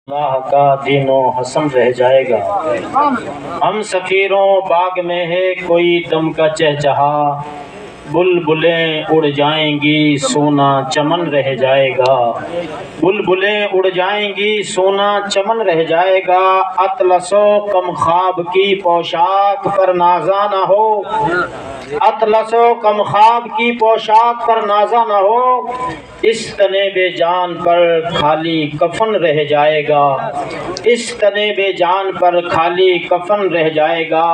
اللہ کا دین و حسن رہ جائے گا۔ ہم سفیروں باغ میں ہے کوئی دم کا چہچہا، بلبلیں اڑ جائیں گی سونا چمن رہ جائے گا۔ بلبلیں اڑ جائیں گی سونا چمن رہ جائے گا، اطلس و کم خواب کی پوشاک پر نازا نہ ہو، اطلس و کم خواب کی پوشاک پر نازا نہ ہو، اس تنے بے جان پر خالی کفن رہ جائے گا، اس تنے بے جان پر خالی کفن رہ جائے گا۔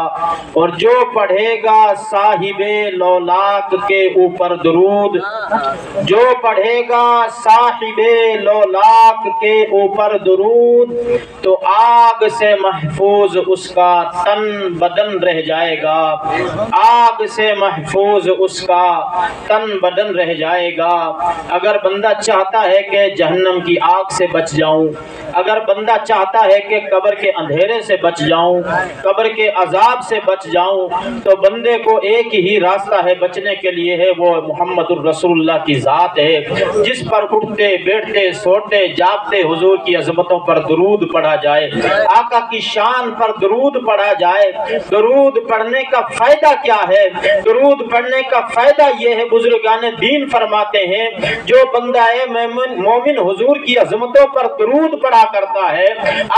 اور جو پڑھے گا صاحب لولاک کے اوپر درود، جو پڑھے گا صاحب لولاک کے اوپر درود، تو آگ سے محفوظ اس کا تن بدن رہ جائے گا، آگ سے محفوظ اس کا تن بدن رہ جائے گا۔ اگر بندہ چاہتا ہے کہ جہنم کی آگ سے بچ جاؤں، اگر بندہ چاہتا ہے کہ قبر کے اندھیرے سے بچ جاؤں، قبر کے عذاب سے بچ جاؤں، تو بندے کو ایک ہی راستہ ہے بچنے کے لیے، ہے وہ محمد الرسول اللہ کی ذات ہے، جس پر اٹھتے بیٹھتے سوتے جاگتے حضور کی عظمتوں پر درود پڑھا جائے، آقا کی شان پر درود پڑھا جائے۔ درود پڑھنے کا فائدہ کیا ہے؟ درود پڑھنے کا فائدہ یہ ہے، بزرگان دین فرماتے ہیں، جو بندہ مومن حضور کی عظمتوں پر درود پڑھا کرتا ہے،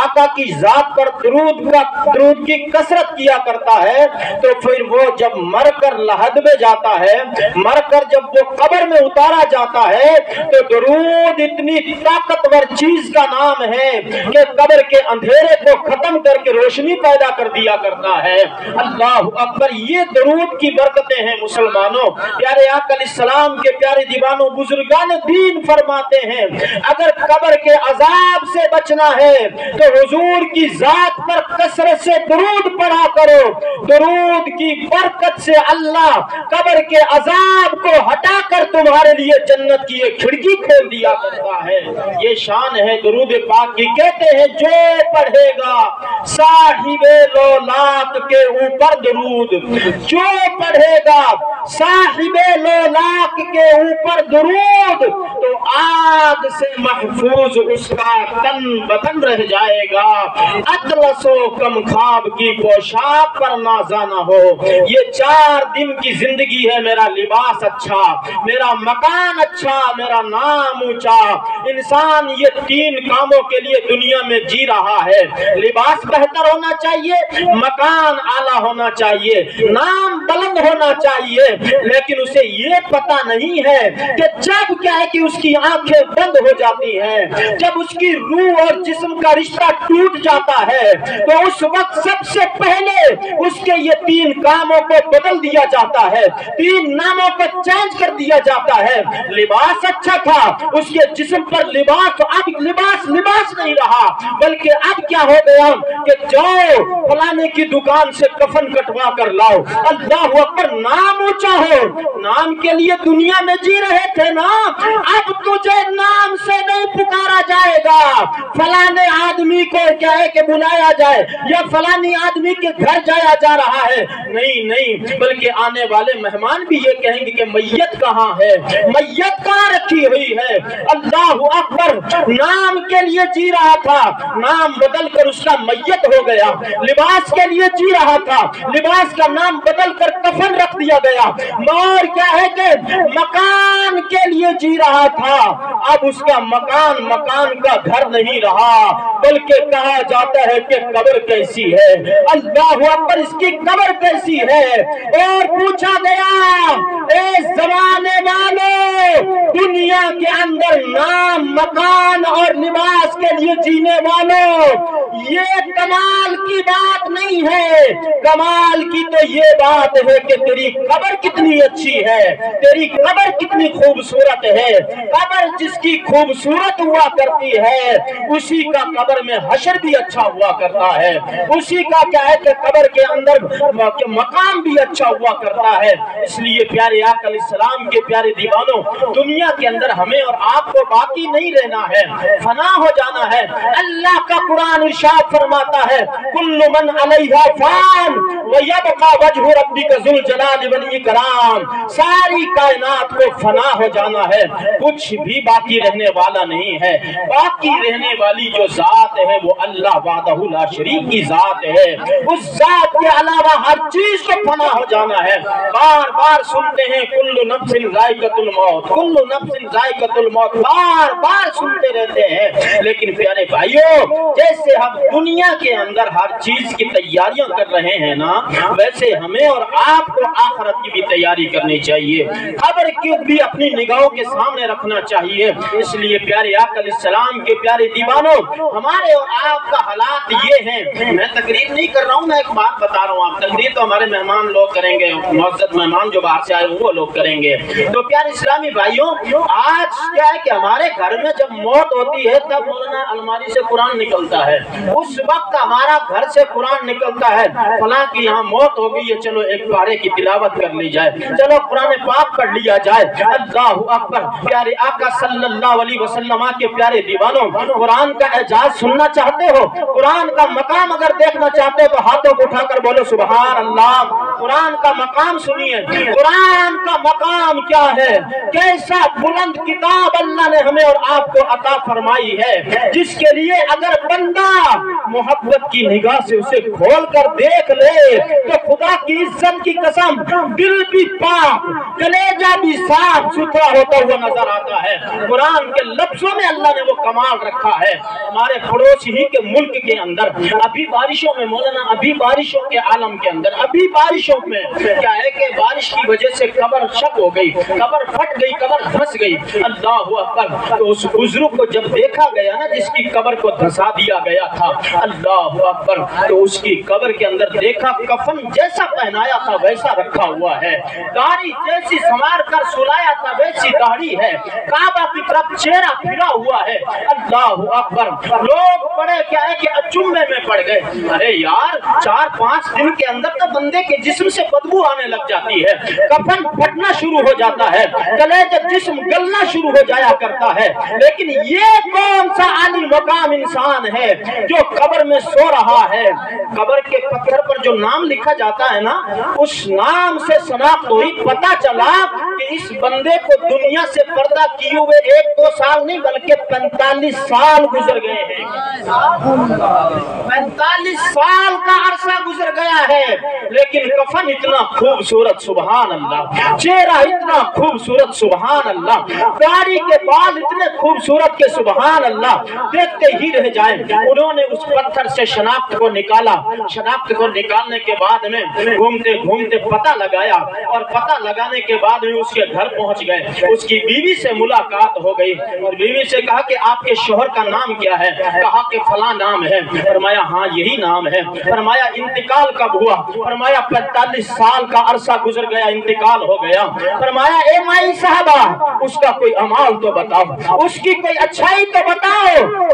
آقا کی ذات پر درود کی کثرت کیا کرتا ہے، تو پھر وہ جب مر کر لحد میں جاتا ہے، مر کر جب وہ قبر میں اتارا جاتا ہے، تو درود اتنی طاقتور چیز کا نام ہے کہ قبر کے اندھیرے کو ختم کر کے روشنی پیدا کر دیا کرتا ہے۔ اللہ اکبر! یہ درود کی برکتیں ہیں مسلمانوں۔ پیارے آقا علیہ السلام کے پیارے دیوانوں، بزرگان دین فرماتے ہیں، اگر قبر کے عذاب سے بچنا ہے تو حضور کی ذات پر کثرت سے درود پڑھا کرو۔ درود کی برکت سے اللہ قبر کے عذاب کو ہٹا کر تمہارے لیے جنت کی ایک کھڑکی کھول دیا کرتا ہے۔ یہ شان ہے درود پاک کی۔ کہتے ہیں جو پڑھے گا صاحب لولاک کے اوپر درود، جو پڑھے گا صاحب لولاک کے اوپر درود، تو آگ سے محفوظ اس کا تن بدن رہ جائے گا، اطلس و کم خواب کی پوشاک پر نازا نہ ہو۔ یہ 4 دن کی زندگی ہے، میرا لباس اچھا، میرا مکان اچھا، میرا نام اونچا۔ انسان یہ 3 کاموں کے لیے دنیا میں جی رہا ہے، لباس بہتر ہونا چاہیے، مکان اعلیٰ ہونا چاہیے، نام بلند ہونا چاہیے، لیکن اسے یہ پتہ نہیں ہے کہ جب کیا ہے کہ اس کی آنکھیں بند ہو جاتی ہیں، جب اس کی روح اور جسم کا رشتہ ٹوٹ جاتا ہے، تو اس وقت سب سے پہلے اس کے یہ 3 کاموں کو بدل دیا جاتا ہے، 3 ناموں کو چینج کر دیا جاتا ہے۔ لباس اچھا تھا، اس کے جسم پر لباس، اب لباس نہیں رہا، بلکہ اب کیا ہو گیا کہ جاؤ فلانے کی دکان سے کفن کٹوا کر لاؤ۔ اللہ اکبر! نام اونچا ہو، نام کے لیے دنیا میں جی رہے تھے نا، اب تجھے نام سے نہیں پکارا جائے گا، فلانے آدمی کو کیا ہے کہ بلایا جائے، یا فلانی آدمی کے گھر جایا جا رہا ہے، نہیں، بلکہ آنے والے مہمان بھی یہ کہیں گے کہ میت کہاں ہے، میت کہاں رکھی ہوئی ہے۔ اللہ اکبر! نام کے لیے جی رہا تھا، نام بدل کر اس کا میت ہو گیا۔ لباس کے لیے جی رہا تھا، لباس کا نام بدل کر کفن رکھ دیا گیا۔ اور کیا ہے کہ مکان کے لیے جی رہا تھا، اب اس کا مکان کا گھر نہیں رہا، بلکہ کہا جاتا ہے کہ قبر کیسی ہے۔ اللہ اکبر! اس کی قبر کیسی ہے؟ اور پوچھا گیا، اے زمانے والوں، دنیا کے اندر نام، مکان اور لباس کے لیے جینے والوں، یہ کمال کی بات نہیں ہے، کمال کی تو یہ بات ہے کہ تیری قبر کتنی اچھی ہے، تیری قبر کتنی خوبصورت ہے۔ قبر جس کی خوبصورت ہوا کرتی ہے، اسی کا قبر میں حشر بھی اچھا ہوا کرتا ہے، اسی کا کیا ہے کہ قبر کے اندر مقام بھی اچھا ہوا کرتا ہے۔ اس لیے پیارے آقا علیہ السلام کے پیارے دیوانوں، دنیا کے اندر ہمیں اور آپ کو باقی نہیں رہنا ہے، فنا ہو جانا ہے۔ اللہ کا قرآن ارشاد فرماتا ہے، کل من علیہا فان वयबका वजहु रब्बिका ज़ुल जलाली वल इकराम, सारी कायनात को फना हो जाना है, कुछ भी बाकी रहने वाला नहीं है। बाकी रहने वाली जो जात है वो अल्लाह वादहु ला शरीक की जात है, उस जात के अलावा हर चीज को फना हो जाना है। बार बार सुनते हैं कुल्लु नफ्सिन ज़ाइक़तुल मौत, कुल्लु नफ्सिन ज़ाइक़तुल मौत, बार बार सुनते रहते हैं। लेकिन प्यारे भाइयों, जैसे हम दुनिया के अंदर हर चीज की तैयारियां कर रहे हैं ना, वैसे हमें और आपको आखिरत की भी तैयारी करनी चाहिए, खबर क्यों भी अपनी निगाहों के सामने रखना चाहिए। इसलिए प्यारे आका अलैहिस्सलाम के प्यारे दीवानों, हमारे और आपका हालात ये हैं। मैं तकरीर नहीं कर रहा हूँ, मैं एक बात बता रहा हूँ। आप तकरीर तो हमारे मेहमान लोग करेंगे, मुअज़्ज़ज़ मेहमान जो बाहर से आए वो लोग करेंगे। तो प्यारे इस्लामी भाइयों, आज क्या है कि हमारे घर में जब मौत होती है तब मौलाना अलमारी से कुरान निकलता है, उस वक्त हमारा घर से कुरान निकलता है, फलां की यहाँ मौत हो गई है, चलो एक पारे की तिलावत कर ली जाए, चलो कुरान पाक पढ़ लिया जाए। अल्लाहु अकबर। प्यारे आका सल्लल्लाहु अलैहि वसल्लम के प्यारे दीवानों, कुरान का एजाज सुनना चाहते हो, कुरान का मकाम अगर देखना चाहते हो तो हाथों को उठाकर बोलो सुभान अल्लाह। कुरान का मकाम सुनिए, कुरान का मकाम क्या है, कैसा बुलंद किताब अल्लाह ने हमें और आपको अता फरमाई है, जिसके लिए अगर बंदा मोहब्बत की निगाह से उसे खोल कर देख ले तो खुदा की इज्जत की कसम दिल भी पाक, कलेजा भी साफ सुथरा होता हुआ नजर आता है। कुरान के लफ्जों में अल्लाह ने वो कमाल रखा है। हमारे पड़ोसी ही के मुल्क के अंदर अभी बारिशों में मौलाना, अभी बारिशों के आलम के अंदर, अभी बारिशों में क्या है कि बारिश की वजह से कब्र शक हो गई, कब्र फट गई, कब्र धंस गई। अल्लाहु अकबर। तो उस बुजुर्ग को जब देखा गया ना, जिसकी कब्र को धंसा दिया गया था, अल्लाहु अकबर, तो उसकी कब्र के अंदर देखा कफन जैसा पहनाया था वैसा रखा हुआ है, दाढ़ी जैसी संवार कर सुलाया था वैसी दाढ़ी है, काबा की तरफ चेहरा फिरा हुआ है। अल्लाहु अकबर। लोग बड़े क्या है कि अचंभे में पड़ गए, अरे यार 4-5 दिन के अंदर तो बंदे के जिस्म से बदबू आने लग जाती है, कफन फटना शुरू हो जाता है, कलेजा जिस्म गलना शुरू हो जाया करता है। लेकिन ये कौन सा आली मकाम इंसान है जो कब्र में सो रहा है? कब्र के पत्थर पर जो नाम लिखा जाता है ना, उस नाम से शनाख्त हुई, पता चला कि इस बंदे को दुनिया से पर्दा किए हुए 1-2 साल नहीं बल्कि 45 साल गुजर गए हैं। 45 साल का अरसा गुजर गया है, लेकिन कफन इतना खूबसूरत सुभान अल्लाह, चेहरा इतना खूबसूरत सुभान अल्लाह, दाढ़ी के बाल इतने खूबसूरत के सुभान अल्लाह, देखते ही रह जाए। उन्होंने उस पत्थर से शनाख्त को निकाला, शनाख्त को निकालने के बाद में घूमते घूमते पता लगाया, और पता लगाने के बाद में उसके घर पहुंच गए। उसकी बीवी से मुलाकात हो गई और बीवी से कहा कि आपके शोहर का नाम क्या है? कहा कि फला नाम है। फरमाया हाँ यही नाम है। फरमाया इंतकाल कब हुआ? फरमाया 45 साल का अरसा गुजर गया, इंतकाल हो गया। फरमाया ए माई साहबा, उसका कोई अमाल तो बताओ, उसकी कोई अच्छाई तो बताओ।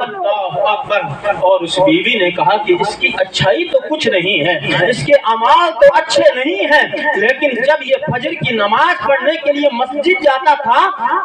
अल्लाहु अकबर। और उस बीवी ने कहा कि इसकी अच्छाई तो कुछ नहीं है, इसके अमाल तो अच्छे नहीं है, लेकिन जब ये फजर की नमाज पढ़ने के लिए मस्जिद जाता था,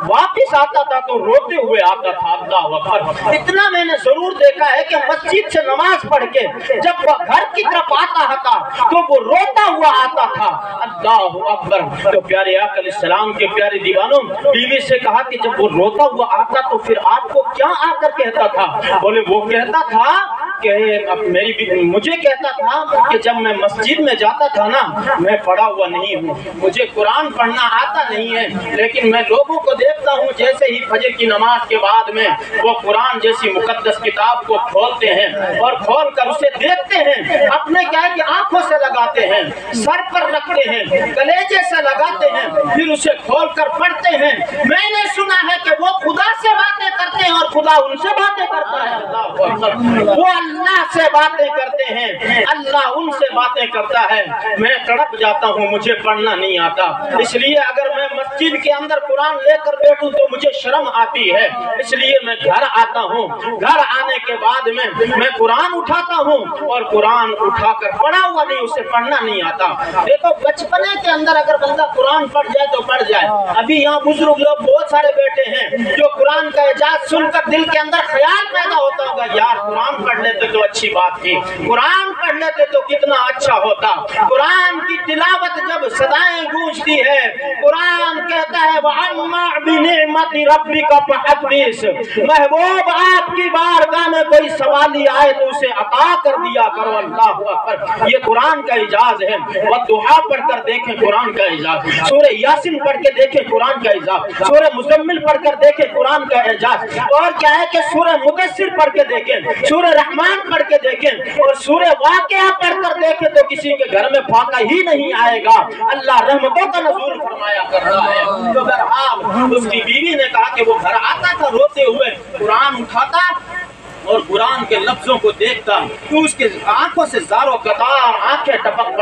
वापस आता था तो रोते हुए आता था। अल्लाहु अकबर। इतना मैंने जरूर देखा है कि मस्जिद से नमाज पढ़ के जब वह घर की तरफ आता था तो वो रोता हुआ आता था। अल्लाहु अकबर। तो प्यारे आका अलैहिस्सलाम के प्यारे दीवानों, बीवी से कहा कि जब वो रोता हुआ आता तो फिर आपको क्या आकर कहता था? बोले वो कहता था कि मुझे कहता था कि जब मैं मस्जिद में जाता था ना, मैं पढ़ा हुआ नहीं हूँ, मुझे कुरान पढ़ना आता नहीं है, लेकिन मैं लोगों को देखता हूँ जैसे ही फजर की नमाज के बाद में वो कुरान जैसी मुकद्दस किताब को खोलते हैं और खोल कर उसे देखते हैं, अपने क्या है कि आंखों से लगाते हैं, सर पर रखते हैं, कलेजे से लगाते हैं, फिर उसे खोल कर पढ़ते हैं। मैंने सुना है कि वो खुदा से बातें करते हैं और खुदा उनसे बातें करता है। वो अल्लाह से बातें करते हैं, अल्लाह उनसे बातें करता है। मैं तड़प जाता हूँ, मुझे पढ़ना नहीं आता, इसलिए अगर मैं مسجد کے اندر قرآن لے کر بیٹھوں تو مجھے شرم آتی ہے، اس لیے میں گھر آتا ہوں، گھر آنے کے بعد میں قرآن اٹھاتا ہوں اور قرآن اٹھا کر پڑھا ہوا نہیں، اسے پڑھنا نہیں آتا۔ دیکھو بچپنے کے اندر اگر بندہ قرآن پڑھ جائے تو پڑھ جائے۔ ابھی یہاں بزرگ لوگ بہت سارے بیٹھے ہیں جو قرآن کا اعجاز سن کر دل کے اندر خیال پیدا ہوتا ہوگا، یار قرآن پڑھ لیتے تو اچھی بات تھی، قرآن پڑھ لیتے تو کتنا اچھا ہوتا۔ قرآن کی تلاوت جب صدائیں گونجتی ہے، قرآن کہتا ہے وَأَمَّا بِنِعْمَةِ رَبِّكَ فَحَدِّثْ، محبوب آپ کی بارگاہ میں کوئی سوالی آئے تو اسے عطا کر دیا کرو۔ اللہ اکبر، یہ قرآن کا اعجاز ہے۔ والضحیٰ پڑھ کر دیکھیں قرآن کا اعجاز، سورہ یاسین پڑھ کے دیکھیں قرآن کا اعجاز، سورہ مزمل پڑھ کر دیکھیں قرآن کا اعجاز، اور کیا ہے کہ سورہ مدثر پڑھ کے دیکھیں، سورہ رحمان پڑھ کے دیکھیں، اور سورہ واقعہ پڑھ کر دیکھیں تو کسی کے گھر میں فاقہ ہی نہیں آئے گا۔ اللہ رحمتوں کا نزول فرمایا کرتا ہے۔ تو بہرحال اس کی بیوی نے کہا کہ وہ گھر آتا تھا روتے ہوئے، قرآن اٹھاتا اور قرآن کے لفظوں کو دیکھتا تو اس کے آنکھوں سے زار و قطار آنکھیں ٹپک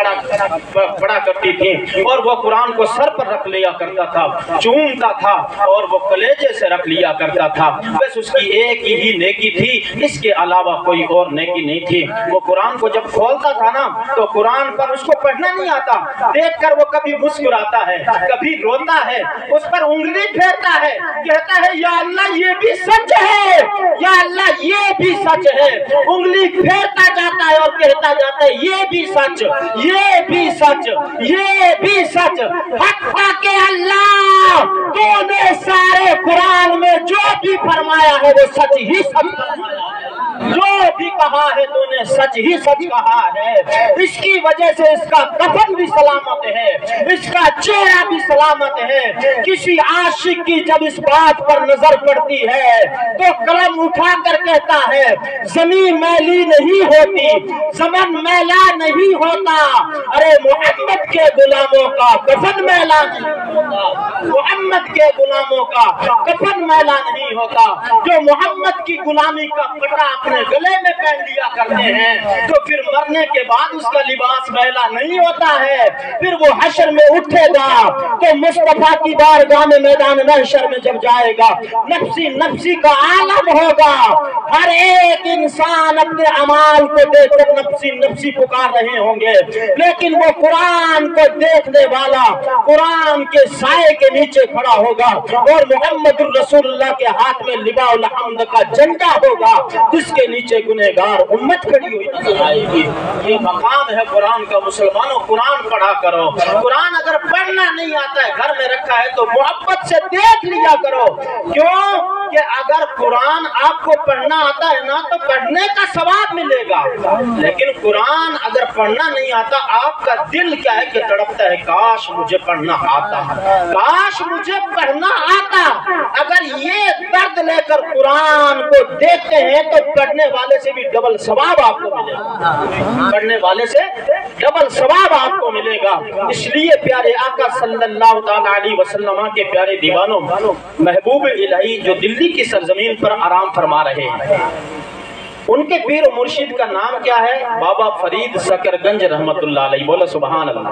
پڑا کرتی تھیں، اور وہ قرآن کو سر پر رکھ لیا کرتا تھا، چومتا تھا اور وہ کلیجے سے رکھ لیا کرتا تھا۔ بس اس کی ایک ہی نیکی تھی، اس کے علاوہ کوئی اور نیکی نہیں تھی۔ وہ قرآن کو جب کھولتا تھا نا تو قرآن پر اس کو پڑھنا نہیں آتا، دیکھ کر وہ کبھی مسکراتا ہے، کبھی روتا ہے، اس پر انگلی پھیرتا ہے، کہتا ہے یا اللہ یہ بھی سچ ہے، یا اللہ یہ بھی سچ ہے، انگلی پھیرتا جاتا ہے اور کہتا جاتا ہے یہ بھی سچ، یہ بھی سچ، یہ بھی سچ، حتیٰ کہ اللہ تو نے سارے قرآن میں جو بھی فرمایا ہے وہ سچ ہی سچ فرمایا ہے، جو بھی کہا ہے تو نے سچ ہی سچ کہا ہے۔ اس کی وجہ سے اس کا کفن بھی سلامت ہے، اس کا چہرہ بھی سلامت ہے۔ کسی عاشق کی جب اس بات پر نظر پڑتی ہے تو قلم اٹھا کر کہتا ہے زمین میلی نہیں ہوتی، زمن میلا نہیں ہوتا، ارے محمد کے غلاموں کا کفن میلا نہیں ہوتا، محمد کے غلاموں کا کفن میلا نہیں ہوتا۔ جو محمد کی غلامی کا پٹا اپنے گلے میں پہن لیا کرتے ہیں تو پھر مرنے کے بعد اس کا لباس میلا نہیں ہوتا ہے، پھر وہ حشر میں اٹھے گا تو مصطفیٰ کی بارگاہ میں میدان محشر میں جب جائے گا نفسی نفسی کا عالم ہوگا، ہر ایک انسان اپنے اعمال کو دیکھ کر نفسی نفسی پکار رہے ہوں گے، لیکن وہ قرآن کو دیکھنے والا قرآن کے سائے کے نیچے کھڑا ہوگا اور محمد الرسول اللہ کے ہاتھ میں لواء الحمد کا جھنڈا ہوگا جس کے نیچے گنہگار امت کھڑی ہوئی نظر آئے گی۔ یہ مقام ہے قرآن کا۔ مسلمانوں قرآن پڑھا کرو، قرآن اگر پڑھنا نہیں آتا ہے گھر میں رکھا ہے تو محبت سے دیکھ لیا کرو، کیوں کہ اگر قرآن آپ کو پڑھنا آتا ہے نا تو پڑھنے کا ثواب ملے گا، لیکن قرآن اگر پڑھنا نہیں آتا آپ کا دل کیا ہے کہ تڑپتا ہے کاش مجھے پڑھنا آتا، کاش مجھے پڑھنا آتا۔ اگر یہ درد لے کر قرآن کو دیکھتے ہیں تو پڑھنے والے سے بھی ڈبل ثواب آپ کو ملے گا، پڑھنے والے سے ڈبل ثواب آپ کو ملے گا۔ اس لیے پیارے آقا صلی اللہ تعالی علیہ وسلم کے پیارے دیوانوں، محبوب الہی جو دلی کی سرزمین پر آرام فرما رہے ہیں، ان کے پیر و مرشد کا نام کیا ہے؟ بابا فرید سکر گنج رحمت اللہ علیہ، بولا سبحان اللہ۔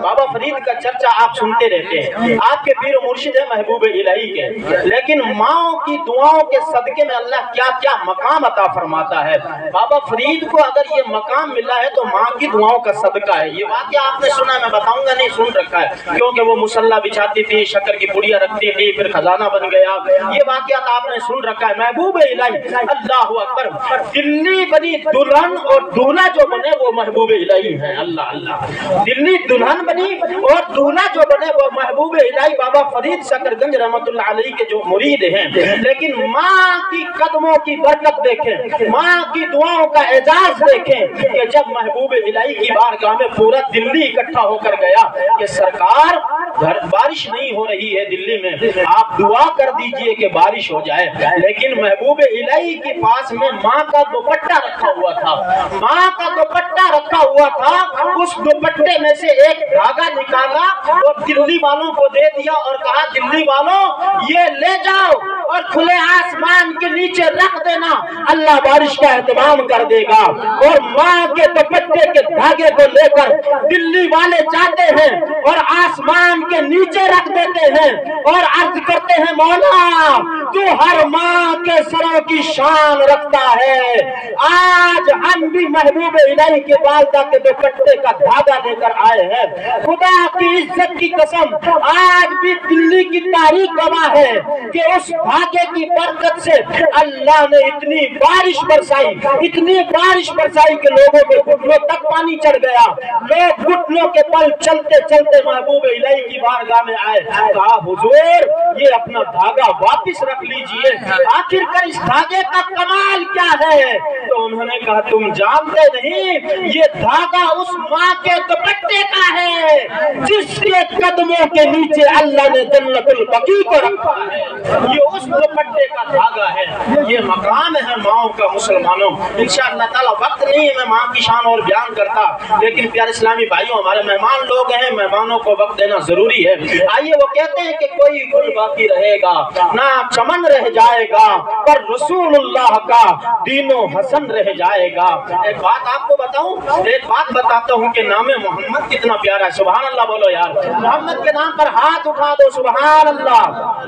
بابا فرید کا چرچا آپ سنتے رہتے ہیں، آپ کے پیر و مرشد ہیں محبوب الہی کے، لیکن ماں کی دعاؤں کے صدقے میں اللہ کیا کیا مقام عطا فرماتا ہے۔ بابا فرید کو اگر یہ مقام ملا ہے تو ماں کی دعاؤں کا صدقہ ہے۔ یہ واقعہ آپ نے سنا، میں بتاؤں گا نہیں، سن رکھا ہے، کیونکہ وہ مصلی بچھاتی تھی، شکر کی پڑیاں رکھتی تھی، پھر خزانہ بن گیا، یہ واقعات آپ نے سن رکھا ہے۔ محبوب الہی اللہ اکبر، دلی بنی دلہن اور دولہا جو بنے وہ محبوب الہی ہیں۔ اللہ اللہ، دلی دلہن بنی اور دولہا جو بنے وہ محبوب الہی بابا فرید سکر گنج رحمت اللہ علیہ کے جو مرید ہیں۔ لیکن ماں کی قدموں کی برکت دیکھیں، ماں کی دعاؤں کا اعجاز دیکھیں کہ جب محبوب الہی کی بارگاہ میں پورا دلی اکٹھا ہو کر گیا کہ سرکار بارش نہیں ہو رہی ہے دلی میں، آپ دعا کر دیجئے کہ بارش ہو جائے، لیکن محبوب الہی کے پاس میں ماں کا دوپٹہ رکھا ہوا تھا، ماں کا دوپٹہ दुपट्टा रखा हुआ था, उस दुपट्टे में से एक धागा निकाला और दिल्ली वालों को दे दिया और कहा दिल्ली वालों ये ले जाओ और खुले आसमान के नीचे रख देना, अल्लाह बारिश का इंतजाम कर देगा। और माँ के दुपट्टे के धागे को लेकर दिल्ली वाले जाते हैं और आसमान के नीचे रख देते हैं और अर्ज करते हैं मौला तू हर माँ के सरों की शान रखता है। आज हम भी महबूब इलाही के वालिदा के दुपट्टे का धागा लेकर आए हैं। खुदा की इज्जत की कसम आज भी दिल्ली की तारीख गवाह है कि उस धागे की बरकत से अल्लाह ने इतनी बारिश बरसाई कि लोगों के घुटनों तक पानी चढ़ गया। लोग घुटनों के बल चलते चलते महबूब इलाही की बारगाह में आए, कहा हुजूर ये अपना धागा वापस रख लीजिए, आखिरकार इस धागे का कमाल क्या है? तो उन्होंने कहा तुम जानते नहीं ये धागा उस माँ के दुपट्टे का है जिसके कदमों के नीचे अल्लाह ने जन्नतुल बकी को रखा है। ये उस दुपट्टे का धागा है, ये मकाम है माओ का मुसलमानों। इंशाअल्लाह ताला वक्त नहीं है मैं माँ की शान और बयान करता, लेकिन प्यारे इस्लामी भाइयों हमारे मेहमान लोग हैं, मेहमानों को वक्त देना जरूरी है। आइए वो कहते हैं कि कोई गुल बाकी रहेगा ना चमन रह जाएगा, पर रसूलुल्लाह का दीनो हसन रह जाएगा। एक बात आपको बताऊं, एक बात बताता हूं कि नाम मोहम्मद कितना प्यारा है। सुभान अल्लाह बोलो यार, मोहम्मद के नाम पर हाथ उठा दो सुभान अल्लाह।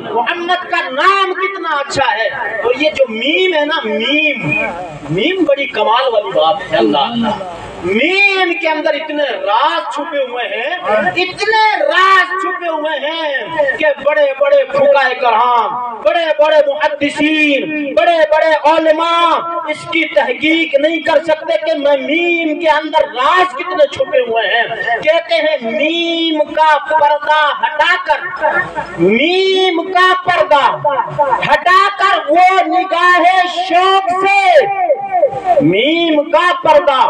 मोहम्मद का नाम कितना अच्छा है। और ये जो मीम है ना, मीम बड़ी कमाल वाली बात है। अल्लाह मीम के अंदर इतने राज छुपे हुए हैं, इतने राज छुपे हुए हैं कि बड़े बड़े फुकाए करहाम, बड़े बड़े मुहद्दिसीन, बड़े बड़े उलमा इसकी तहकीक नहीं कर सकते कि मीम के अंदर राज कितने छुपे हुए हैं। कहते हैं मीम का पर्दा हटाकर, मीम का पर्दा हटाकर वो निगाहे शौक से, मीम का पर्दा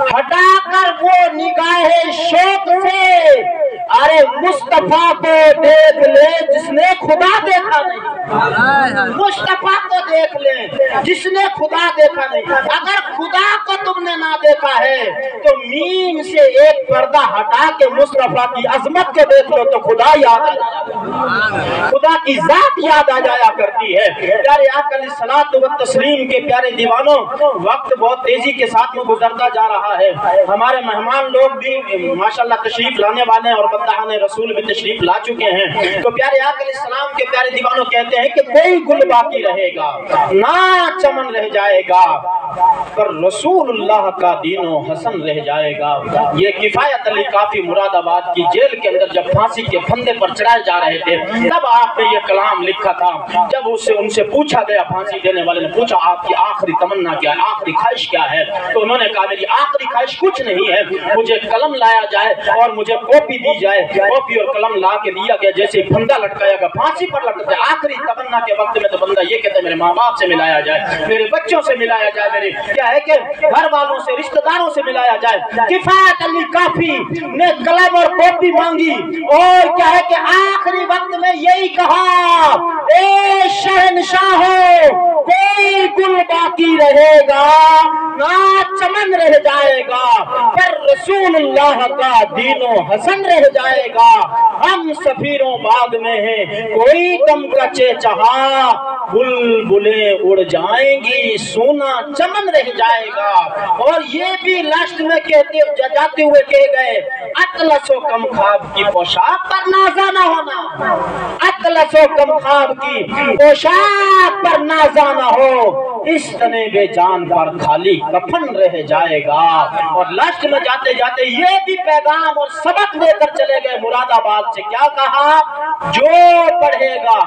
हटाकर वो निगाहे शौक से, अरे मुस्तफा को देख ले जिसने खुदा देखा नहीं, मुस्तफा को देख ले जिसने खुदा देखा नहीं। अगर खुदा को तुमने ना देखा है तो मीम से एक पर्दा हटा के मुस्तफा की अजमत को देख लो तो खुदा याद आ जाएगा, खुदा की जात याद आ जाया करती है। प्यारे आका अलैहिस्सलातु व तस्लीम के प्यारे दीवानों, वक्त बहुत तेजी के साथ में गुजरता जा रहा है। हमारे मेहमान लोग भी माशाल्लाह तशरीफ लाने वाले हैं और बंदाहाने रसूल भी तशरीफ ला चुके हैं। तो प्यारे आका अलैहिस्सलाम के प्यारे दीवानों कहते हैं कि कोई गुल बाकी रहेगा ना चमन रह जाएगा, पर रसूलुल्लाह का दीनो हसन रह जाएगा। ये किफायत अली काफी मुरादाबाद की जेल के अंदर जब फांसी के फंदे पर चढ़ाए जा रहे थे तब आपने ये कलाम लिखा था। जब उनसे पूछा गया, फांसी देने वाले ने पूछा आपकी आखिरी तमन्ना क्या है, आखिरी ख्वाहिश क्या है? तो उन्होंने कहा मेरी आखिरी ख्वाहिश कुछ नहीं है, मुझे कलम लाया जाए और मुझे कॉपी दी जाए। कॉपी और कलम ला के दिया गया, जैसे फंदा लटकाया गया फांसी पर लटकते आखिरी तमन्ना के वक्त में तो बंदा ये कहता है मेरे माँ बाप से मिलाया जाए, मेरे बच्चों से मिलाया जाए, मेरे क्या है कि घर वालों से रिश्तेदारों से मिलाया जाए। किफायत अली काफी ने कलम और कॉपी मांगी और क्या है कि आखिरी वक्त में यही कहा ए शहनशाह कोई गुल बाकी रहेगा ना चमन रह जाएगा, पर रसूलुल्लाह का दीनो हसन रह जाएगा। हम सफीरों बाग में हैं कोई दम का चेचहा, बुलबुलें उड़ जाएंगी सोना चमन रह जाएगा। और ये भी लास्ट में कहते जाते हुए कह गए अतलसो कम ख्वाब की पोशाक पर नाजा ना होना, अतलसो कम ख्वाब की पोशाक पर नाजा ना हो, इस तने बेजान पर खाली कफन रह जाएगा। और लास्ट में जाते जाते ये भी पैगाम और सबक लेकर चले गए मुरादाबाद से, क्या कहा जो पढ़ेगा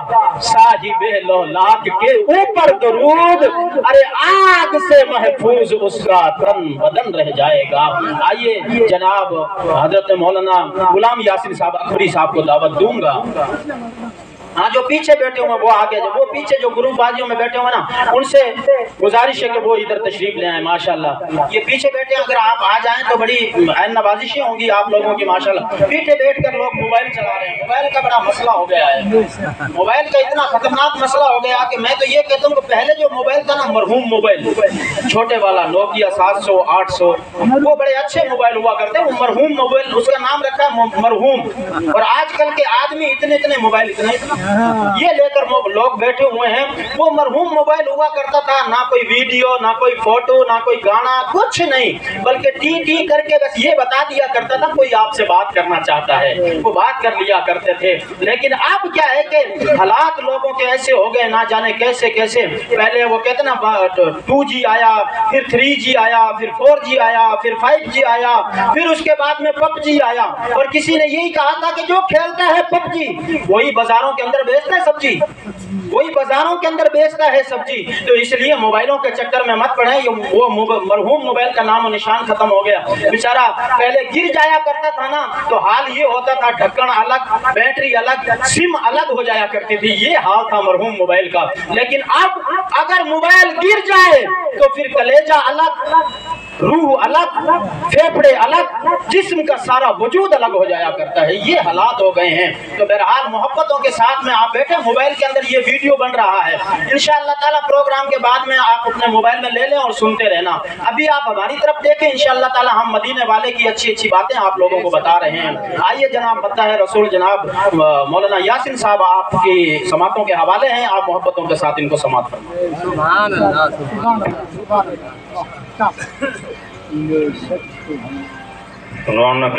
साहिबे लौलाक के ऊपर दरूद, अरे आग से महफूज उसका तन बदन रह जाएगा। आइए जनाब हजरत मौलाना गुलाम यासिन साहब अखबरी साहब को दावत दूंगा। हाँ, जो पीछे बैठे हुए वो आगे, जो वो पीछे जो ग्रुप बाजियों में बैठे हुए ना, उनसे गुजारिश है कि वो इधर तशरीफ ले आए। माशाल्लाह ये पीछे बैठे, अगर आप आ जाएं तो बड़ी नवाजिशें होंगी आप लोगों की। माशाल्लाह पीछे बैठकर लोग मोबाइल चला रहे हैं। मोबाइल का बड़ा मसला हो गया है, मोबाइल का इतना खतरनाक मसला हो गया कि मैं तो ये कहता हूँ कि पहले जो मोबाइल था ना, मरहूम मोबाइल, छोटे वाला नोकिया 700 800, वो बड़े अच्छे मोबाइल हुआ करते हैं। वो मरहूम मोबाइल, उसका नाम रखा मरहूम। और आजकल के आदमी इतने इतने मोबाइल, इतने ये लेकर लोग बैठे हुए हैं। वो मरहूम मोबाइल हुआ करता था, ना कोई वीडियो, ना कोई फोटो, ना कोई गाना, कुछ नहीं, बल्कि टी टी करके बस ये बता दिया करता था कोई आपसे बात करना चाहता है, वो बात कर लिया करते थे। लेकिन अब क्या है कि हालात लोगों के ऐसे हो गए, ना जाने कैसे कैसे। पहले वो कहते ना 2G आया, फिर 3G आया, फिर 4G आया, फिर 5G आया, फिर उसके बाद में PUBG आया। और किसी ने यही कहा था कि जो खेलता है PUBG वही बाजारों के अंदर बेचता है सब्जी, वही बाजारों के अंदर बेचता है सब्जी। तो इसलिए मोबाइलों के चक्कर में मत पड़े। वो मरहूम मोबाइल का नाम और निशान खत्म हो गया। बेचारा पहले गिर जाया करता था ना, तो हाल ये होता था ढक्कन अलग, बैटरी अलग, सिम अलग हो जाया करती थी। ये हाल था मरहूम मोबाइल का। लेकिन अब अगर मोबाइल गिर जाए तो फिर कलेजा अलग, रूह अलग, फेफड़े अलग, जिस्म का सारा वजूद अलग हो जाया करता है। ये हालात हो गए हैं। तो बहरहाल मोहब्बतों के साथ में आप बैठे, मोबाइल के अंदर ये वीडियो बन रहा है। इंशाअल्लाह ताला प्रोग्राम के बाद में आप अपने मोबाइल में ले लें और सुनते रहना। अभी आप हमारी तरफ देखें, इंशाअल्लाह ताला हम मदीने वाले की अच्छी अच्छी बातें आप लोगों को बता रहे हैं। आइए जनाब बता है रसूल जनाब मौलाना यासिन साहब आपकी समातों के हवाले हैं, आप मोहब्बतों के साथ इनको समात फरमाएं। सुभान अल्लाह, सुभान अल्लाह। रौनक